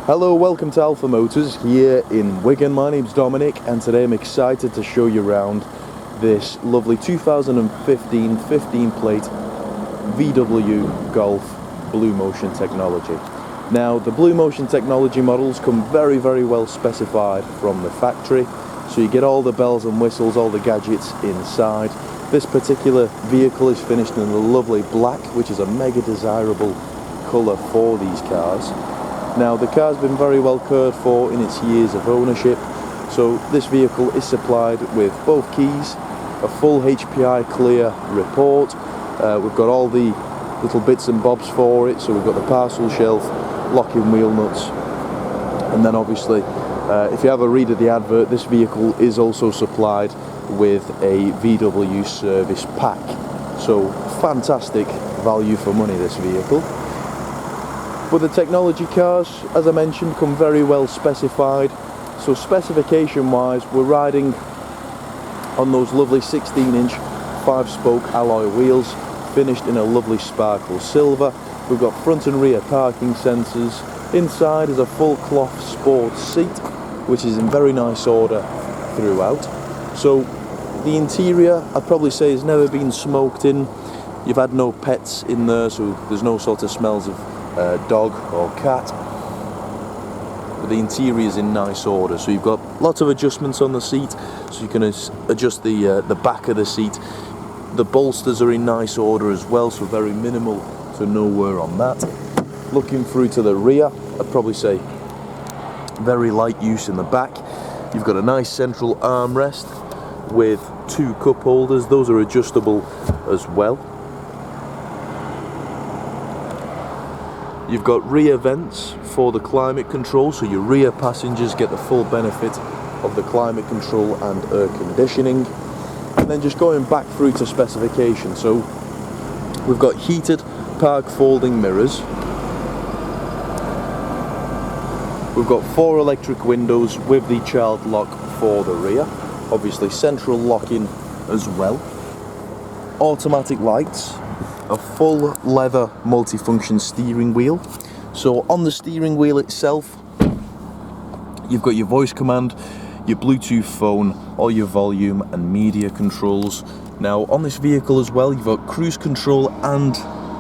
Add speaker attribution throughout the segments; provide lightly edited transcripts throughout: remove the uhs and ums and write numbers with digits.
Speaker 1: Hello, welcome to Alpha Motors here in Wigan. My name's Dominic and today I'm excited to show you around this lovely 2015 15 plate VW Golf BlueMotion technology. Now the BlueMotion technology models come very well specified from the factory, so you get all the bells and whistles, all the gadgets inside. This particular vehicle is finished in the lovely black, which is a mega desirable colour for these cars. Now the car's been very well cared for in its years of ownership, so this vehicle is supplied with both keys, a full HPI clear report. We've got all the little bits and bobs for it, so we've got the parcel shelf, locking wheel nuts, and then obviously if you have a read of the advert, this vehicle is also supplied with a VW service pack. So fantastic value for money, this vehicle. But the technology cars, as I mentioned, come very well specified. So specification wise, we're riding on those lovely 16-inch 5-spoke alloy wheels, finished in a lovely sparkle silver. We've got front and rear parking sensors. Inside is a full cloth sports seat, which is in very nice order throughout. So the interior, I'd probably say, has never been smoked in. You've had no pets in there, so there's no sort of smells of dog or cat. But the interior is in nice order, so you've got lots of adjustments on the seat, so you can adjust the back of the seat. The bolsters are in nice order as well, so very minimal to no wear on that. Looking through to the rear, I'd probably say very light use in the back. You've got a nice central armrest with 2 cup holders. Those are adjustable as well. You've got rear vents for the climate control, so your rear passengers get the full benefit of the climate control and air conditioning. And then just going back through to specification, so we've got heated park folding mirrors. We've got 4 electric windows with the child lock for the rear, obviously central locking as well. Automatic lights, a full leather multifunction steering wheel. So on the steering wheel itself, you've got your voice command, your Bluetooth phone, all your volume and media controls. Now on this vehicle as well, you've got cruise control, and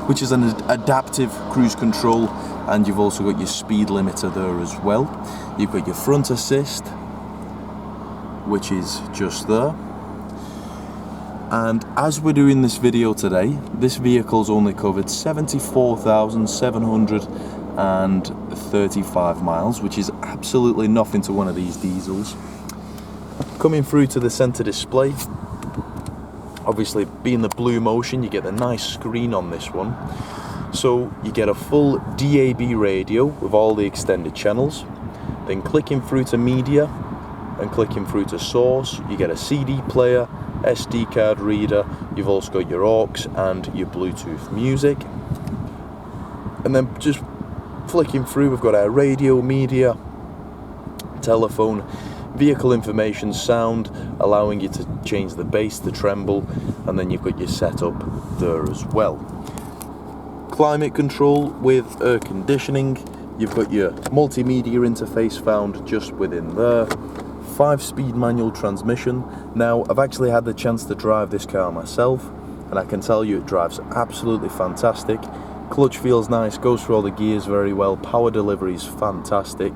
Speaker 1: which is an adaptive cruise control, and you've also got your speed limiter there as well. You've got your front assist, which is just there. And as we're doing this video today, this vehicle's only covered 74,735 miles, which is absolutely nothing to one of these diesels. Coming through to the center display, obviously being the BlueMotion, you get a nice screen on this one. So you get a full DAB radio with all the extended channels. Then clicking through to media and clicking through to source, you get a CD player, SD card reader. You've also got your aux and your Bluetooth music. And then just flicking through, we've got our radio, media, telephone, vehicle information, sound, allowing you to change the bass, the treble, and then you've got your setup there as well. Climate control with air conditioning. You've got your multimedia interface found just within there. 5-speed manual transmission. Now I've actually had the chance to drive this car myself, and I can tell you it drives absolutely fantastic. Clutch feels nice, goes through all the gears very well, power delivery is fantastic.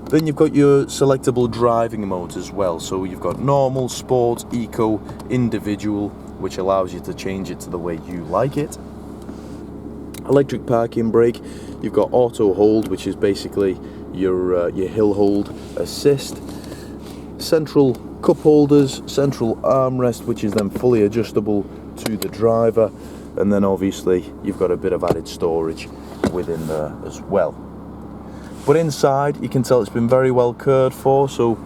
Speaker 1: Then you've got your selectable driving modes as well, so you've got normal, sport, eco, individual, which allows you to change it to the way you like it. Electric parking brake. You've got auto hold, which is basically your hill hold assist. Central cup holders, central armrest, which is then fully adjustable to the driver, and then obviously you've got a bit of added storage within there as well. But inside, you can tell it's been very well cared for, so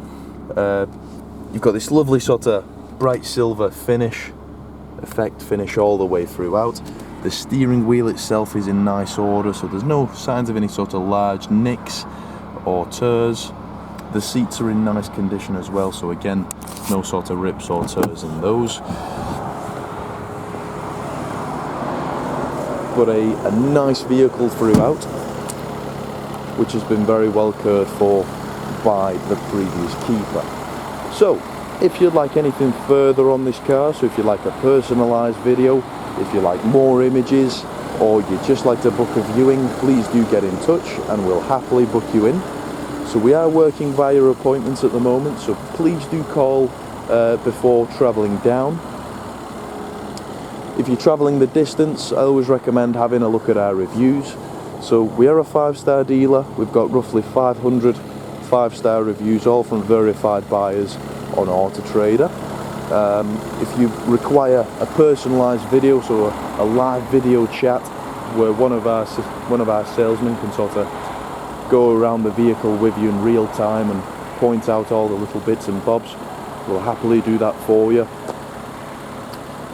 Speaker 1: you've got this lovely sort of bright silver finish all the way throughout. The steering wheel itself is in nice order, so there's no signs of any sort of large nicks or tears. The seats are in nice condition as well, so again, no sort of rips or tears in those. But a nice vehicle throughout. which has been very well cared for by the previous keeper. So if you'd like anything further on this car, so if you'd like a personalised video, if you like more images, or you'd just like to book a viewing, please do get in touch and we'll happily book you in. So we are working via appointments at the moment, so please do call before travelling down. If you're travelling the distance, I always recommend having a look at our reviews. So we are a 5-star dealer. We've got roughly 500 5-star reviews, all from verified buyers on Auto Trader. If you require a personalised video, so a live video chat where one of our salesmen can sort of go around the vehicle with you in real time and point out all the little bits and bobs, we'll happily do that for you.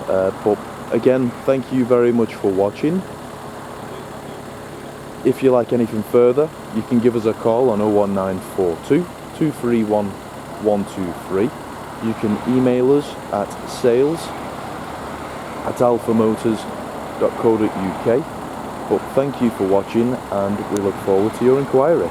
Speaker 1: But again, thank you very much for watching. If you like anything further, you can give us a call on 01942 231 123. You can email us at sales@alphamotors.co.uk. But thank you for watching, and we look forward to your inquiry.